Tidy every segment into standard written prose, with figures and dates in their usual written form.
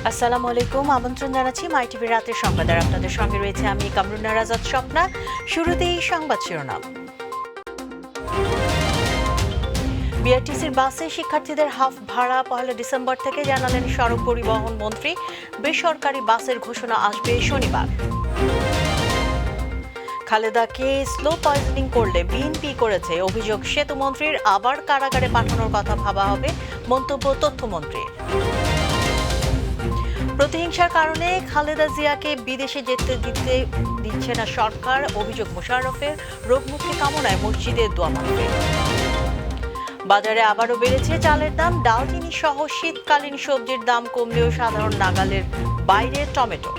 আসসালামু আলাইকুম, আমন্ত্রণ জানাচ্ছি মাই টিভি রাতের সংবাদে। আপনাদের সঙ্গে রয়েছে আমি কামরুন্নার আজাদ স্বপ্না। শুরুতেই সংবাদ শিরোনাম। বিআরটিসির বাসে শিক্ষার্থীদের হাফ ভাড়া 1 ডিসেম্বর থেকে জানালেন সড়ক পরিবহন মন্ত্রী। বেসরকারি বাসের ঘোষণা আসবে শনিবার। খালেদাকে স্লো পয়জনিং করলে বিএনপি করেছে অভিযোগ সেতুমন্ত্রীর। আবার কারাগারে পাঠানোর কথা ভাবা হবে, মন্তব্য তথ্যমন্ত্রীর। প্রতিহিংসার কারণে খালেদা জিয়াকে বিদেশে যেতে দিচ্ছে না সরকার, অভিযোগ মোশাররফের। রোগমুক্তি কামনায় মসজিদে দোয়া মাহফিল। বাজারে আবারও বেড়েছে চালের দাম। ডালচিনি সহ শীতকালীন সবজির দাম কমলেও সাধারণ নাগালের বাইরে টমেটো।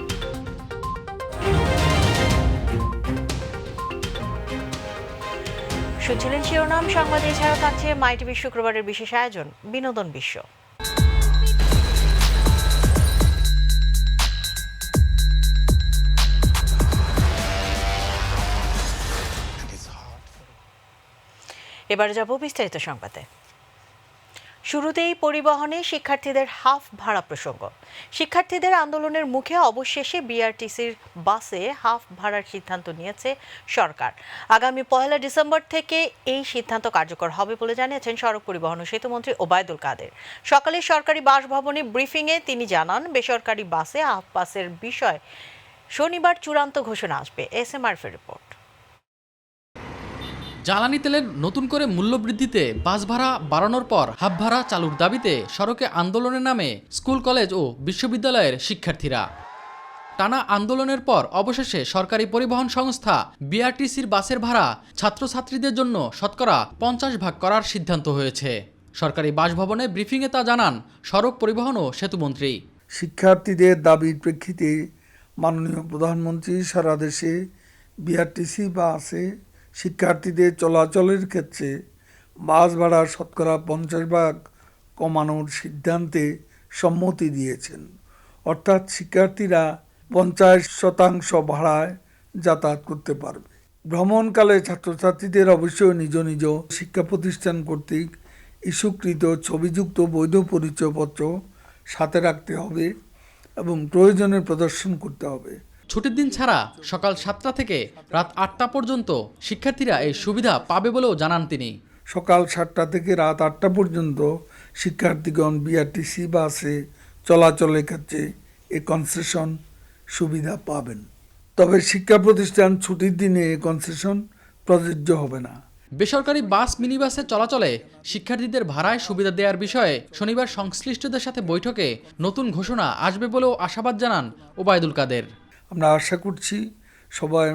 শুনছিলেন শিরোনাম। সংবাদে এছাড়াও থাকছে মাই টিভির শুক্রবারের বিশেষ আয়োজন বিনোদন বিশ্ব। এবারে যাব বিস্তারিত সংবাদে। শুরুতেই পরিবহনে শিক্ষার্থীদের হাফ ভাড়া প্রসঙ্গ। শিক্ষার্থীদের আন্দোলনের মুখে অবশেষে বিআরটিসির বাসে হাফ ভাড়ার সিদ্ধান্ত নিয়েছে সরকার। আগামী 1 ডিসেম্বর থেকে এই সিদ্ধান্ত কার্যকর হবে বলে জানিয়েছেন সড়ক পরিবহন ও সেতুমন্ত্রী ওবায়দুল কাদের। সকালে সরকারি বাসভবনে ব্রিফিংয়ে তিনি জানান, বেসরকারি বাসে হাফ পাসের বিষয় শনিবার চূড়ান্ত ঘোষণা আসবে। এসএম আরফের রিপোর্ট। জ্বালানি তেলের নতুন করে মূল্যবৃদ্ধিতে বাস ভাড়া বাড়ানোর পর হাফ ভাড়া চালুর দাবিতে সড়কে আন্দোলনের নামে স্কুল, কলেজ ও বিশ্ববিদ্যালয়ের শিক্ষার্থীরা। টানা আন্দোলনের পর অবশেষে সরকারি পরিবহন সংস্থা বিআরটিসির বাসের ভাড়া ছাত্রছাত্রীদের জন্য শতকরা 50 ভাগ করার সিদ্ধান্ত হয়েছে। সরকারি বাসভবনে ব্রিফিংয়ে তা জানান সড়ক পরিবহন ও সেতুমন্ত্রী। শিক্ষার্থীদের দাবির প্রেক্ষিতে মাননীয় প্রধানমন্ত্রী সারা দেশে বিআরটিসি বাসে শিক্ষার্থীদের চলাচলের ক্ষেত্রে বাস ভাড়া শতকরা 50 ভাগ কমানোর সিদ্ধান্তে সম্মতি দিয়েছেন। অর্থাৎ শিক্ষার্থীরা 50% ভাড়ায় যাতায়াত করতে পারবে। ভ্রমণকালে ছাত্রছাত্রীদের অবশ্যই নিজ নিজ শিক্ষা প্রতিষ্ঠান কর্তৃক ইস্যুকৃত ছবিযুক্ত বৈধ পরিচয়পত্র সাথে রাখতে হবে এবং প্রয়োজনে প্রদর্শন করতে হবে। ছুটির দিন ছাড়া সকাল 7টা থেকে রাত 8টা পর্যন্ত শিক্ষার্থীরা এই সুবিধা পাবে বলেও জানান তিনি। সকাল 7টা থেকে রাত 8টা পর্যন্ত শিক্ষার্থীগণ বিআরটিসি বাসে চলাচলের ক্ষেত্রে এই কনসেশন সুবিধা পাবেন। তবে শিক্ষা প্রতিষ্ঠান ছুটির দিনে এই কনসেশন প্রযোজ্য হবে না। বেসরকারি বাস, মিনিবাসে চলাচলে শিক্ষার্থীদের ভাড়ায় সুবিধা দেওয়ার বিষয়ে শনিবার সংশ্লিষ্টদের সাথে বৈঠকে নতুন ঘোষণা আসবে বলেও আশাবাদ জানান ওবায়দুল কাদের। আমরা আশা করছি সবাই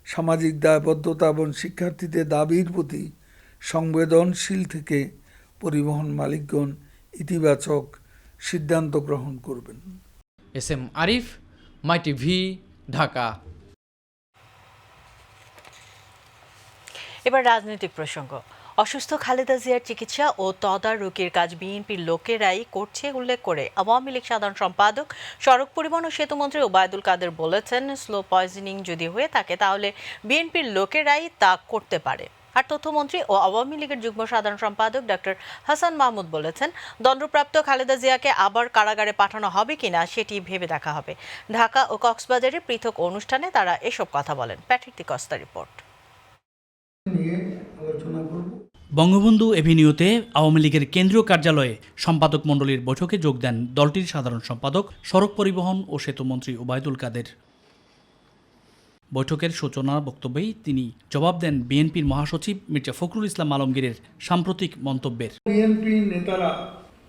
সামাজিক দায়বদ্ধতা এবং শিক্ষার্থীদের দাবির প্রতি সংবেদনশীল থেকে পরিবহন মালিকগণ ইতিবাচক সিদ্ধান্ত গ্রহণ করবেন। এসএম আরিফ, মাই টিভি, ঢাকা। এবার রাজনৈতিক প্রসঙ্গ। অসুস্থ খালেদা জিয়ার চিকিৎসা ও তদারকির কাজ বিএনপির লোকেরাই করছে উল্লেখ করে আওয়ামী লীগ সাধারণ সম্পাদক, সড়ক পরিবহন ও সেতুমন্ত্রী ওবায়দুল কাদের বলেছেন, স্লো পয়জনিং যদি হয়ে থাকে তাহলে বিএনপির লোকেরাই তা করতে পারে। আর তথ্যমন্ত্রী ও আওয়ামী লীগের যুগ্ম সাধারণ সম্পাদক ডক্টর হাসান মাহমুদ বলেছেন, দণ্ডপ্রাপ্ত খালেদা জিয়াকে আবার কারাগারে পাঠানো হবে কিনা সেটি ভেবে দেখা হবে। ঢাকা ও কক্সবাজারে পৃথক অনুষ্ঠানে তারা এসব কথা বলেন। প্যাট্রিক দি কস্তা রিপোর্ট। বঙ্গবন্ধু এভিনিউতে আওয়ামী লীগের কেন্দ্রীয় কার্যালয়ে সম্পাদক মণ্ডলীর বৈঠকে যোগ দেন দলটির সাধারণ সম্পাদক, সড়ক পরিবহন ও সেতুমন্ত্রী ওবায়দুল কাদের। বৈঠকের সূচনা বক্তব্যেই তিনি জবাব দেন বিএনপির মহাসচিব মির্জা ফখরুল ইসলাম আলমগীরের সাম্প্রতিক মন্তব্যের। বিএনপি নেতারা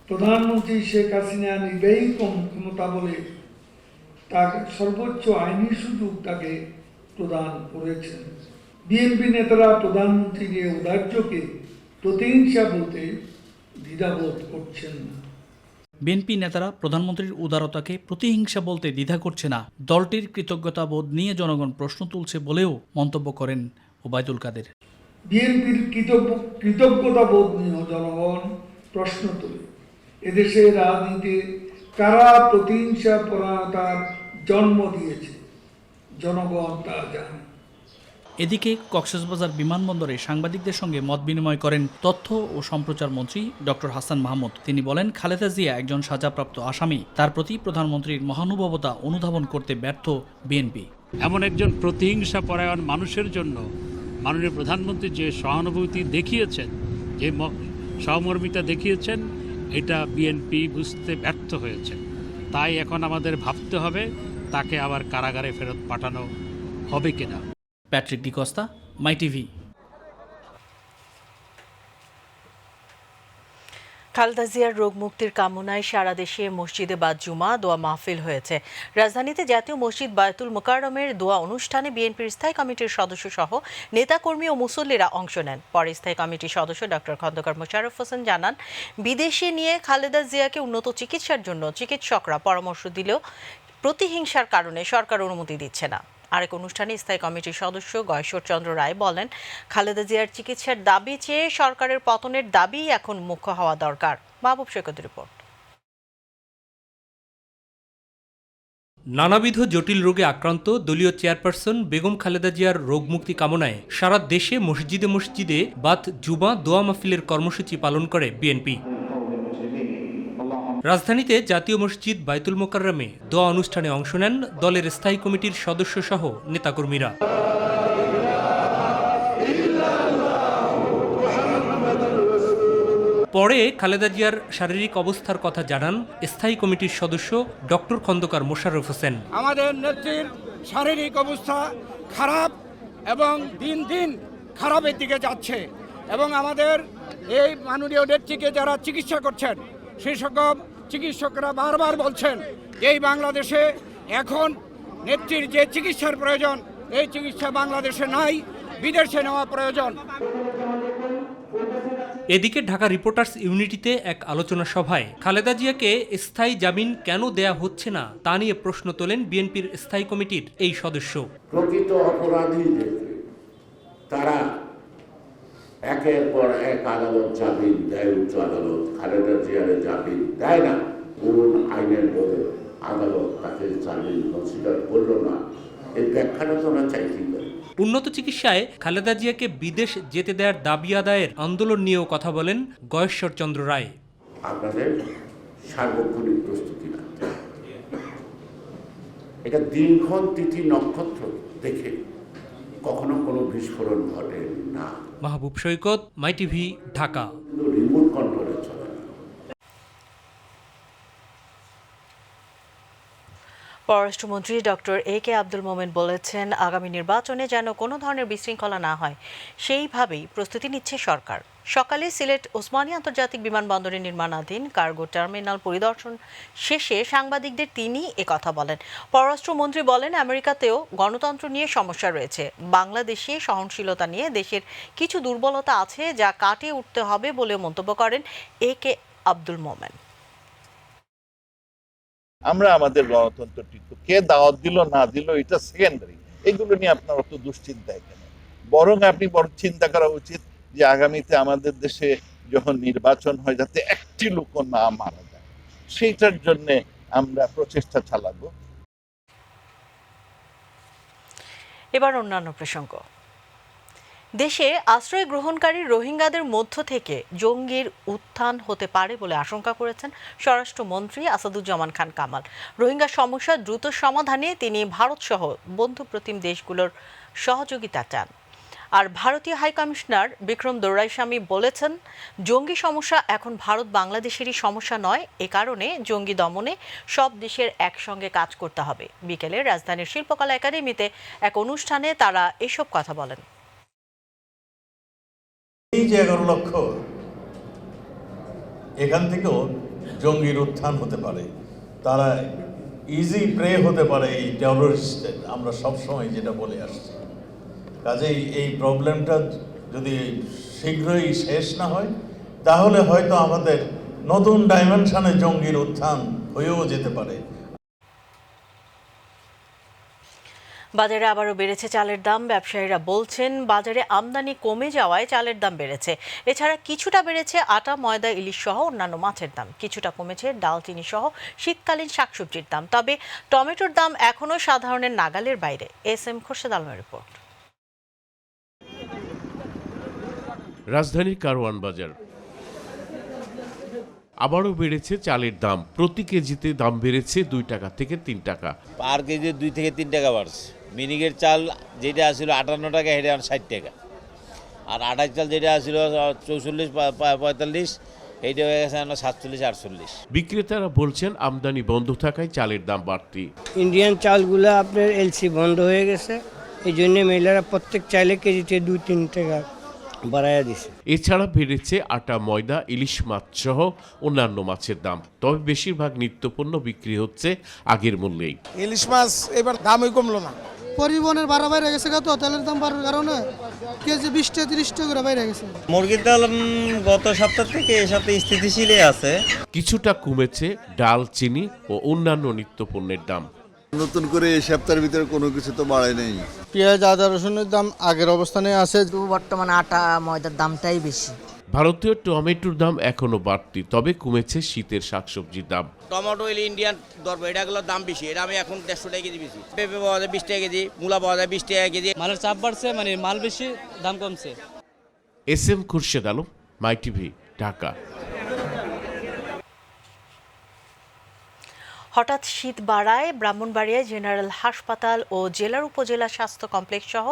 প্রধানমন্ত্রী শেখ হাসিনা নির্বাহী ক্ষমতা বলে তার সর্বোচ্চ আইনি সুযোগ তাকে প্রদান করেছেন। বিএনপি নেতারা প্রধানমন্ত্রীকে উদার্যকে প্রতিহিংসা বলতে দ্বিধাবোধ করছেন না। বিএনপি নেতারা প্রধানমন্ত্রীর উদারতাকে প্রতিহিংসা বলতে দ্বিধা করছে না। দলটির কৃতজ্ঞতাবোধ নিয়ে জনগণ প্রশ্ন তুলছে বলেও মন্তব্য করেন ওবায়দুল কাদের। বিএনপির কৃতজ্ঞতাবোধ নিয়ে জনগণ প্রশ্ন তোলে। এদেশের রাজনীতিতে কারা প্রতিহিংসা পরায়ণতার জন্ম দিয়েছে জনগণ তা জানে। এদিকে কক্সবাজার বিমানবন্দরে সাংবাদিকদের সঙ্গে মত বিনিময় করেন তথ্য ও সম্প্রচার মন্ত্রী ডক্টর হাসান মাহমুদ। তিনি বলেন, খালেদা জিয়া একজন সাজাপ্রাপ্ত আসামি, তার প্রতি প্রধানমন্ত্রীর মহানুভবতা অনুধাবন করতে ব্যর্থ বিএনপি। এমন একজন প্রতিহিংসা পরায়ণ মানুষের জন্য মাননীয় প্রধানমন্ত্রী যে সহানুভূতি দেখিয়েছেন, যে সহমর্মিতা দেখিয়েছেন, এটা বিএনপি বুঝতে ব্যর্থ হয়েছে। তাই এখন আমাদের ভাবতে হবে তাকে আবার কারাগারে ফেরত পাঠানো হবে কিনা। প্যাট্রিক ডিকস্তা, মাই টিভি। খালেদা জিয়ার রোগ মুক্তির কামনায় সারা দেশে মসজিদে বাদ জুমা দোয়া মাহফিল হয়েছে। রাজধানীতে জাতীয় মসজিদ বায়তুল মোকাররমের দোয়া অনুষ্ঠানে বিএনপির স্থায়ী কমিটির সদস্য সহ নেতাকর্মী ও মুসল্লিরা অংশ নেন। পরে স্থায়ী কমিটির সদস্য ডক্টর খন্দকার মোশাররফ হোসেন জানান, বিদেশে নিয়ে খালেদা জিয়াকে উন্নত চিকিৎসার জন্য চিকিৎসকরা পরামর্শ দিলেও প্রতিহিংসার কারণে সরকার অনুমতি দিচ্ছে না। আরেক অনুষ্ঠানে স্থায়ী কমিটির সদস্য গয়েশ্বরচন্দ্র রায় বলেন, খালেদা জিয়ার চিকিৎসার দাবি চেয়ে সরকারের পতনের দাবি এখন মুখ্য হওয়া দরকার। মাহবুব সৈকতের রিপোর্ট। নানাবিধ জটিল রোগে আক্রান্ত দলীয় চেয়ারপারসন বেগম খালেদা জিয়ার রোগমুক্তি কামনায় সারা দেশে মসজিদে মসজিদে বাত জুমা দোয়া মাহফিলের কর্মসূচি পালন করে বিএনপি। রাজধানীতে জাতীয় মসজিদ বায়তুল মোকাররমে দোয়া অনুষ্ঠানে অংশ নেন দলের স্থায়ী কমিটির সদস্য সহ নেতাকর্মীরা। পরে খালেদা জিয়ার শারীরিক অবস্থার কথা জানান স্থায়ী কমিটির সদস্য ডক্টর খন্দকার মোশাররফ হোসেন। আমাদের নেত্রীর শারীরিক অবস্থা খারাপ এবং দিন দিন খারাপের দিকে যাচ্ছে এবং আমাদের এই মাননীয় নেত্রীকে যারা চিকিৎসা করছেন সেই সকল চিকিৎসকরা বারবার বলছেন এই বাংলাদেশে এখন নেত্রীর যে চিকিৎসার প্রয়োজন এই চিকিৎসা বাংলাদেশে নাই, বিদেশে নেওয়া প্রয়োজন। এদিকে ঢাকা রিপোর্টার্স ইউনিটিতে এক আলোচনা সভায় খালেদা জিয়াকে স্থায়ী জামিন কেন দেয়া হচ্ছে না তা নিয়ে প্রশ্ন তোলেন বিএনপির স্থায়ী কমিটির এই সদস্য। প্রকৃত অপরাধীদের তারা একের পর এক আদালত জামিন দেয়, উচ্চ আদালত খালেদা জিয়ারে জামিন দেয় না। কোন আইনের বলে আদালত তাকে জামিন কনসিডার করলো না, এই ব্যাখ্যাটা তো আমরা চাইতেই পারি। উন্নত চিকিৎসায় খালেদা জিয়াকে বিদেশ যেতে দেওয়ার দাবি আদায়ের আন্দোলন নিয়েও কথা বলেন গয়েশ্বরচন্দ্র রায়। আপনাদের সার্বক্ষণিক প্রস্তুতি রাখতে হবে। এটা দিনক্ষণ তিথি নক্ষত্র দেখে কখনো কোনো বিস্ফোরণ ঘটে না। মাহবুব সৈকত, মাই টিভি, ঢাকা। রিমোট কন্ট্রোলে চলে না। পররাষ্ট্রমন্ত্রী ডক্টর এ.কে আব্দুল মোমেন বলেছেন, আগামী নির্বাচনে যেন কোনো ধরনের বিশৃঙ্খলা না হয় সেইভাবেই প্রস্তুতি নিচ্ছে সরকার। সকালে সিলেট ওসমানী আন্তর্জাতিক বিমানবন্দরে নির্মাণাধীন কার্গো টার্মিনাল পরিদর্শন শেষে সাংবাদিকদের তিনি একথা বলেন। পররাষ্ট্রমন্ত্রী বলেন, আমেরিকাতেও গণতন্ত্র নিয়ে সমস্যা রয়েছে, বাংলাদেশে সহনশীলতা নিয়ে দেশের কিছু দুর্বলতা আছে যা কাটিয়ে উঠতে হবে বলেও মন্তব্য করেন এ.কে আব্দুল মোমেন। আমরা আমাদের গণতন্ত্রটি কে দাওয়াত দিল না দিল এটা সেকেন্ডারি, এগুলো নিয়ে আপনার অত দুশ্চিন্তায় কেন? বরং আপনি বড় চিন্তা করা উচিত যে আগামীতে আমাদের দেশে যখন নির্বাচন হয় যাতে একটি লোকও না মারা যায়, সেইটার জন্য আমরা প্রচেষ্টা চালাবো। এবার অন্যান্য প্রসঙ্গ। দেশে আশ্রয় গ্রহণকারী রোহিঙ্গাদের মধ্য থেকে জঙ্গির উত্থান হতে পারে বলে আশঙ্কা করেছেন স্বরাষ্ট্রমন্ত্রী আসাদুজ্জামান খান কামাল। রোহিঙ্গা সমস্যা দ্রুত সমাধানে তিনি ভারতসহ বন্ধুপ্রতিম দেশগুলোর সহযোগিতা চান। আর ভারতীয় হাইকমিশনার বিক্রম দোরাইস্বামী বলেছেন, জঙ্গি সমস্যা এখন ভারত বাংলাদেশেরই সমস্যা নয়, এ কারণে জঙ্গি দমনে সব দেশের একসঙ্গে কাজ করতে হবে। বিকেলে রাজধানীর শিল্পকলা একাডেমিতে এক অনুষ্ঠানে তারা এসব কথা বলেন। এই যে 11 লক্ষ, এখান থেকেও জঙ্গির উত্থান হতে পারে, তারা ইজি প্রে হতে পারে এই টেররিস্টের। আমরা সবসময় যেটা বলে আসছি, কাজেই এই প্রবলেমটা যদি শীঘ্রই শেষ না হয় তাহলে হয়তো আমাদের নতুন ডাইমেনশনে জঙ্গির উত্থান হয়েও যেতে পারে। বাজারে আবারও বেড়েছে চালের দাম। ব্যবসায়ীরা বলছেন, বাজারে আমদানি কমে যাওয়ায় চালের দাম বেড়েছে। এছাড়া কিছুটা বেড়েছে আটা, ময়দা, ইলিশ সহ অন্যান্য মাছের দাম। কিছুটা কমেছে ডাল, চিনি সহ শীতকালীন শাকসবজির দাম। তবে টমেটোর দাম এখনও সাধারণের নাগালের বাইরে। এস এম খোরশেদ আলমের রিপোর্ট। রাজধানীর কারওয়ান বাজার। আবারও বেড়েছে চালের দাম, প্রতি কেজিতে দাম বেড়েছে 2 টাকা থেকে 3 টাকা। পার কেজি 2 থেকে 3 টাকা বাড়ছে। মিনিকের চাল যেটা আসছিল 58 টাকা সেটা 60 টাকা, আর আঠাশ চাল যেটা আসছিল 44-45 এইটা হয়ে গেছে 47-48। বিক্রেতারা বলছেন আমদানি বন্ধ থাকায় চালের দাম বাড়তি। ইন্ডিয়ান চালগুলো আপনার এলসি বন্ধ হয়ে গেছে, এই জন্য মহিলারা প্রত্যেক চাইলে কেজিতে 2-3 টাকা বাড়াইয়া দিছে। এছাড়া বেড়েছে আটা, ময়দা, ইলিশ মাছ সহ অন্যান্য মাছের দাম। তবে বেশিরভাগ নিত্যপণ্য বিক্রি হচ্ছে আগের মূল্যেই। ইলিশ মাছ এবার দামই কমলো না। পরিবহনের ভাড়া বাইরে গেছে, তো তেলের দাম বাড়ার কারণে কেজি 20-30 টাকা করে বাইরে গেছে। মুরগির ডাল গত সপ্তাহ থেকে এই সপ্তাহে স্থিতিশীলই আছে। কিছুটা কমেছে ডাল, চিনি ও অন্যান্য নিত্যপণ্যের দাম। নতুন করে এই সপ্তাহের ভিতরে কোনো কিছু তো বাড়ায় নেই। পেঁয়াজ, আদা, রসুনের দাম আগের অবস্থানে আছে। বর্তমানে আটা, ময়দার দামটাই বেশি। ভারতীয় টমেটোর দাম এখনো বাড়তি, তবে কমেছে শীতের শাকসবজির দাম। টমেটো ইন্ডিয়ান দর এটাগুলোর দাম বেশি, এটা আমি এখন 150 টাকা কেজি বেশি। পেঁপে পাওয়া যায় 20 টাকা কেজি, মূলা পাওয়া যায় 20 টাকা কেজি। মালের চাপ বাড়ছে, মানে মাল বেশি, দাম কমছে। SM খুরশেদ আলম, মাই টিভি, ঢাকা। হঠাৎ শীত বাড়ায় ব্রাহ্মণবাড়িয়া জেনারেল হাসপাতাল ও জেলার উপজেলা স্বাস্থ্য কমপ্লেক্স সহ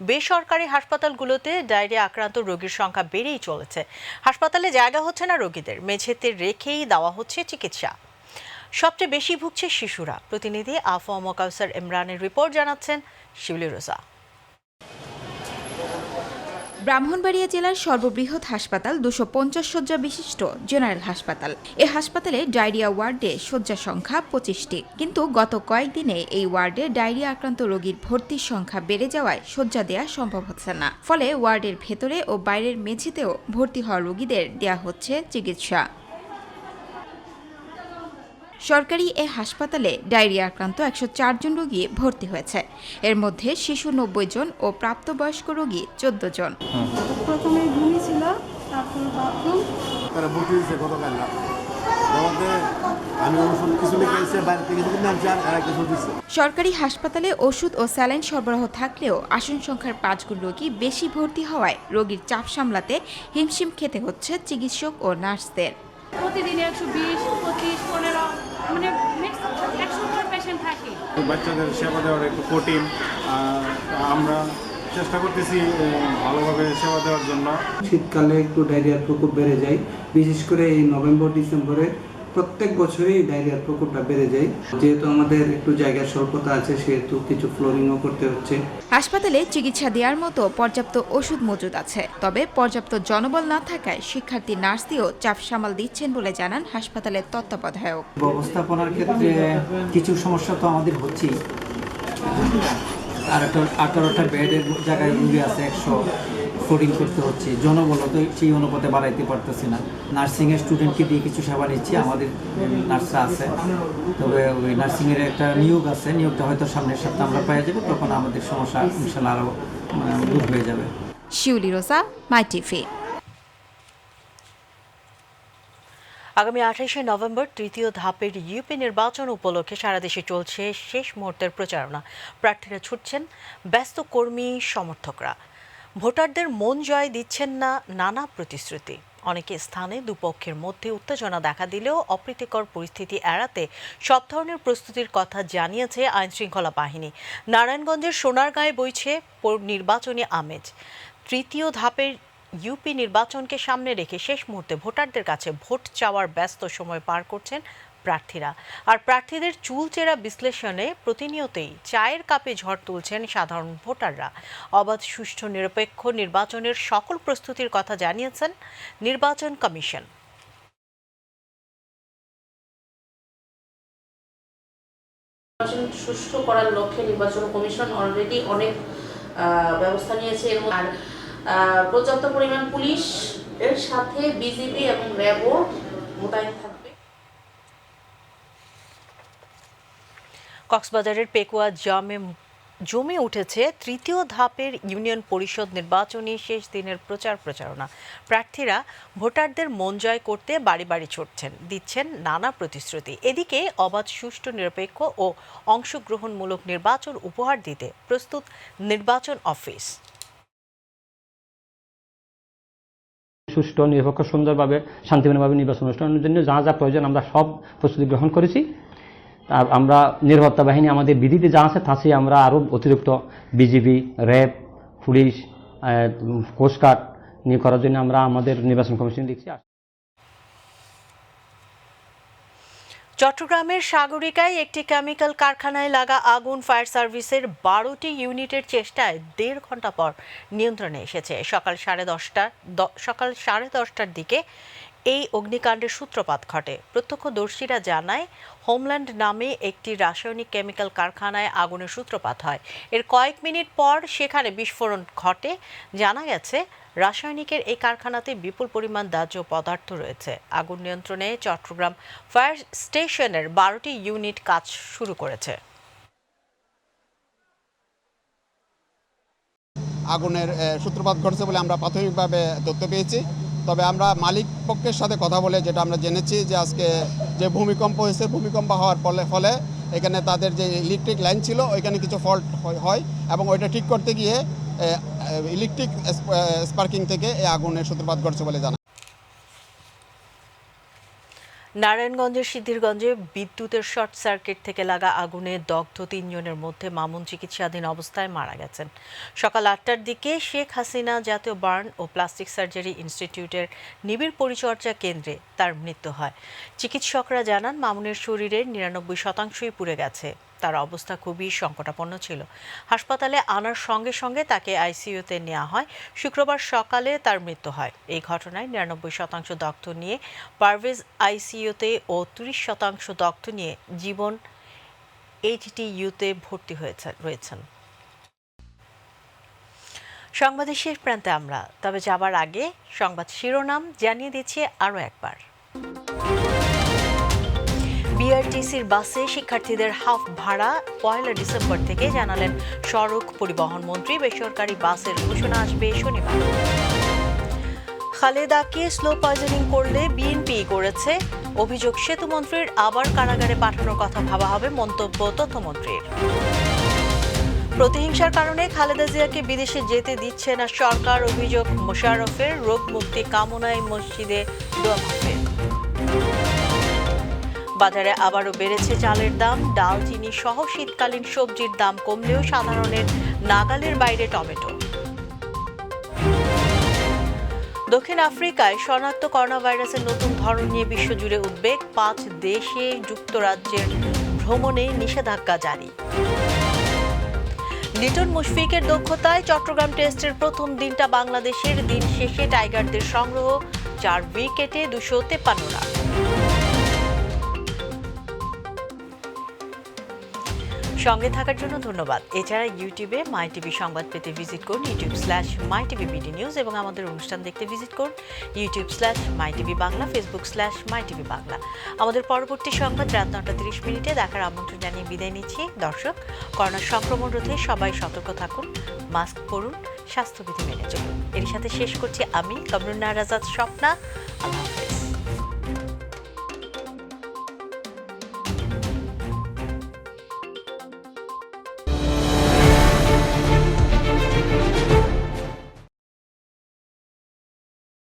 বেসরকারি হাসপাতালগুলোতে ডায়রিয়া আক্রান্ত রোগীর সংখ্যা বেড়েই চলেছে। হাসপাতালে জায়গা হচ্ছে না রোগীদের, মেঝেতে রেখেই দেওয়া হচ্ছে চিকিৎসা। সবচেয়ে বেশি ভুগছে শিশুরা। প্রতিনিধি আফওয়া মোকাউসার ইমরানের রিপোর্ট, জানাচ্ছেন শিউলি রোজা। ব্রাহ্মণবাড়িয়া জেলার সর্ববৃহৎ হাসপাতাল 250 শয্যা বিশিষ্ট জেনারেল হাসপাতাল। এ হাসপাতালে ডায়রিয়া ওয়ার্ডে শয্যা সংখ্যা 25টি, কিন্তু গত কয়েকদিনে এই ওয়ার্ডে ডায়রিয়া আক্রান্ত রোগীর ভর্তির সংখ্যা বেড়ে যাওয়ায় শয্যা দেওয়া সম্ভব হচ্ছে না। ফলে ওয়ার্ডের ভেতরে ও বাইরের মেঝেতেও ভর্তি হওয়া রোগীদের দেয়া হচ্ছে চিকিৎসা। সরকারি এ হাসপাতালে ডায়রিয়া আক্রান্ত 104 জন রোগী ভর্তি হয়েছে। এর মধ্যে শিশু 90 জন ও প্রাপ্তবয়স্ক রোগী 14 জন। প্রথমে ভূমি ছিল, তারপর বাথরুম। তারা ভর্তি হয়েছে গতকাল আমি ওষুধ কিছু লিখে এসে বাইরে থেকে কিছু কিনে আনছি, আর কিছু দিচ্ছে। সরকারি হাসপাতালে ওষুধ ও স্যালাইন সরবরাহ থাকলেও আসন সংখ্যার 5 গুণ রোগী বেশি ভর্তি হওয়ায় রোগীর চাপ সামলাতে হিমশিম খেতে হচ্ছে চিকিৎসক ও নার্সদের। প্রতিদিন 120, 25, 15 মানে 100 পেশেন্ট থাকে। বাচ্চাদের সেবা দেওয়ার একটু কঠিন, আমরা চেষ্টা করতেছি ভালোভাবে সেবা দেওয়ার জন্য। শীতকালে একটু ডায়রিয়ার প্রকোপ বেড়ে যায়, বিশেষ করে এই নভেম্বর ডিসেম্বরে প্রত্যেক বছরই ডায়রিয়ার প্রকোপটা বেড়ে যায়। যেহেতু আমাদের একটু জায়গার স্বল্পতা আছে, সেহেতু কিছু ফ্লোরিংও করতে হচ্ছে। হাসপাতালে চিকিৎসা দেওয়ার মতো পর্যাপ্ত ওষুধ মজুদ আছে, তবে পর্যাপ্ত জনবল না থাকায় শিক্ষার্থী নার্সদেরও চাপ সামাল দিচ্ছেন বলে জানান হাসপাতালের তত্ত্বাবধায়ক। ব্যবস্থাপনার ক্ষেত্রে কিছু সমস্যা তো আমাদের হচ্ছেই। আর 18টা বেডের জায়গায় রুগী আছে, 100 ফ্লোরিং করতে হচ্ছে। জনবল তো সেই অনুপাতে বাড়াইতে পারতেছি না। নার্সিংয়ের স্টুডেন্টকে দিয়ে কিছু সেবা নিচ্ছি, আমাদের নার্সরা আছে, তবে ওই নার্সিংয়ের একটা নিয়োগ আছে, নিয়োগটা হয়তো সামনের সপ্তাহে আমরা পেয়ে যাবো, তখন আমাদের সমস্যা ইনশাল্লাহ আরও দূর হয়ে যাবে। শিউলি রোজা, মাই টিভি। আগামী 28শে নভেম্বর তৃতীয় ধাপের ইউপি নির্বাচন উপলক্ষে সারা দেশে চলছে শেষ মুহূর্তের প্রচারণা। প্রার্থীরা ছুটছেন, ব্যস্ত কর্মী সমর্থকরা। ভোটারদের মন জয় দিচ্ছেন না নানা প্রতিশ্রুতি। অনেক স্থানে দুপক্ষের মধ্যে উত্তেজনা দেখা দিলেও অপ্রীতিকর পরিস্থিতি এড়াতে সব ধরনের প্রস্তুতির কথা জানিয়েছে আইনশৃঙ্খলা বাহিনী। নারায়ণগঞ্জের সোনারগাঁয়ে বইছে নির্বাচনী আমেজ। তৃতীয় ধাপের ইউপি নির্বাচনকে সামনে রেখে শেষ মুহূর্তে ভোটারদের কাছে ভোট চাওয়ার ব্যস্ত সময় পার করছেন প্রার্থীরা। আর প্রার্থীদের চুলচেরা বিশ্লেষণে প্রতিনিয়তই চায়ের কাপে ঝড় তুলছেন সাধারণ ভোটাররা। অবাধ, সুষ্ঠু, নিরপেক্ষ নির্বাচনের সকল প্রস্তুতির কথা জানিয়েছেন নির্বাচন কমিশন। নির্বাচন সুষ্ঠু করার লক্ষ্যে নির্বাচন কমিশন অলরেডি অনেক ব্যবস্থা নিয়েছে এবং পর্যাপ্ত পরিমাণ পুলিশ এর সাথে বিজিবি এবং র্যাবও মোতায়েন থাকবে। কক্সবাজারের পেকুয়া জমে উঠেছে তৃতীয় ধাপের ইউনিয়ন পরিষদ নির্বাচনী শেষ দিনের প্রচারণা। প্রার্থীরা ভোটারদের মন জয় করতে বাড়ি বাড়ি ছুটছেন, দিচ্ছেন নানা প্রতিশ্রুতি। এদিকে অবাধ, সুষ্ঠু, নিরপেক্ষ ও অংশগ্রহণমূলক নির্বাচন উপহার দিতে প্রস্তুত নির্বাচন অফিস। সুষ্ঠু নিরপেক্ষ সুন্দরভাবে শান্তিপূর্ণভাবে নির্বাচন অনুষ্ঠানের জন্য যা যা প্রয়োজন আমরা সব প্রস্তুতি গ্রহণ করেছি। আমরা নিরাপত্তা বাহিনী আমাদের বিধিতে যা আছে তাতে আমরা আরও অতিরিক্ত বিজিবি, র্যাব, পুলিশ, কোস্টগার্ড নিয়োগ করার জন্য আমরা আমাদের নির্বাচন কমিশন দেখছি। চট্টগ্রামের সাগরিকায় একটি কেমিক্যাল কারখানায় লাগা আগুন ফায়ার সার্ভিসের 12টি ইউনিটের চেষ্টায় 1.5 ঘন্টা পর নিয়ন্ত্রণে এসেছে। সকাল 10:30টার দিকে এই অগ্নিকাণ্ডের সূত্রপাত ঘটে। প্রত্যক্ষদর্শীরা জানায় হোমল্যান্ড নামে একটি রাসায়নিক কেমিক্যাল কারখানায় আগুনের সূত্রপাত হয়। এর কয়েক মিনিট পর সেখানে বিস্ফোরণ ঘটে। জানা গেছে রাসায়নিকের এই কারখানাতে বিপুল পরিমাণ দাহ্য পদার্থ রয়েছে। আগুন নিয়ন্ত্রণে চট্টগ্রাম ফায়ার স্টেশনের 12টি ইউনিট কাজ শুরু করেছে। আগুনের সূত্রপাত ঘটেছে বলে আমরা প্রাথমিকভাবে তথ্য পেয়েছি। তবে আমরা মালিক পক্ষের সাথে কথা বলে যেটা আমরা জেনেছি যে আজকে যে ভূমিকম্প হয়েছে, ভূমিকম্প হওয়ার ফলে এখানে তাদের যে ইলেকট্রিক লাইন ছিল ওইখানে কিছু ফল্ট হয় এবং ওইটা ঠিক করতে গিয়ে ইলেকট্রিক স্পার্কিং থেকে এই আগুনের সূত্রপাত ঘটছে বলে জানা। নারায়ণগঞ্জের সিদ্ধিরগঞ্জে বিদ্যুতের শর্ট সার্কিট থেকে লাগা আগুনে দগ্ধ 3 জনের মধ্যে মামুন চিকিৎসাধীন অবস্থায় মারা গেছেন। সকাল 8টার দিকে শেখ হাসিনা জাতীয় বার্ন ও প্লাস্টিক সার্জারি ইনস্টিটিউটের নিবিড় পরিচর্যা কেন্দ্রে তার মৃত্যু হয়। চিকিৎসকরা জানান মামুনের শরীরের 99%ই পুড়ে গেছে। তার অবস্থা খুবই সংকটাপন্ন ছিল। হাসপাতালে আনার সঙ্গে সঙ্গে তাকে আইসিইউতে নেওয়া হয়। শুক্রবার সকালে তার মৃত্যু হয়। এই ঘটনায় 99% দগ্ধ নিয়ে পারভেজ আইসিইউতে ও 30% দগ্ধ নিয়ে জীবন এইচটিইউতে ভর্তি রয়েছেন। সংবাদের শেষ প্রান্তে আমরা, তবে যাবার আগে সংবাদ শিরোনাম জানিয়ে দিচ্ছি আরও একবার। বিআরটিসির বাসে শিক্ষার্থীদের হাফ ভাড়া 1 ডিসেম্বর থেকে জানালেন সড়ক পরিবহন মন্ত্রী। বেসরকারি বাসের ঘোষণা আসবে শনিবার। খালেদাকে স্লো পয়জনিং করলে বিএনপি করেছে অভিযোগ। সেতুমন্ত্রীর আবার কারাগারে পাঠানোর কথা ভাবা হবে, মন্তব্য তথ্যমন্ত্রীর। প্রতিহিংসার কারণে খালেদা জিয়াকে বিদেশে যেতে দিচ্ছে না সরকার, অভিযোগ মোশাররফের। রোগ মুক্তি কামনায় মসজিদে দোয়া মাহফিল। বাজারে আবারও বেড়েছে চালের দাম। ডাল, চিনি সহ শীতকালীন সবজির দাম কমলেও সাধারণের নাগালের বাইরে টমেটো। দক্ষিণ আফ্রিকায় শনাক্ত করোনা ভাইরাসের নতুন ধরন নিয়ে বিশ্বজুড়ে উদ্বেগ। 5 দেশে যুক্তরাজ্যের ভ্রমণে নিষেধাজ্ঞা জারি। লিটন মুশফিকের দক্ষতায় চট্টগ্রাম টেস্টের প্রথম দিনটা বাংলাদেশের। দিন শেষে টাইগারদের সংগ্রহ 4 উইকেটে 253 রান। সঙ্গে থাকার জন্য ধন্যবাদ। এছাড়া ইউটিউবে মাই টিভি সংবাদ পেতে ভিজিট করুন youtube/mytvbd নিউজ এবং আমাদের অনুষ্ঠান দেখতে ভিজিট করুন youtube/mytv বাংলা, facebook/mytv বাংলা। আমাদের পরবর্তী সংবাদ রাত 9:30 মিনিটে দেখার আমন্ত্রণ জানিয়ে বিদায় নিচ্ছি। দর্শক, করোনা সংক্রমণ রোধে সবাই সতর্ক থাকুন, মাস্ক পরুন, স্বাস্থ্যবিধি মেনে চলুন। এর সাথে শেষ করছি আমি কামরুন্নাহার আজাদ স্বপ্না। আল্লাহ হাফেজ।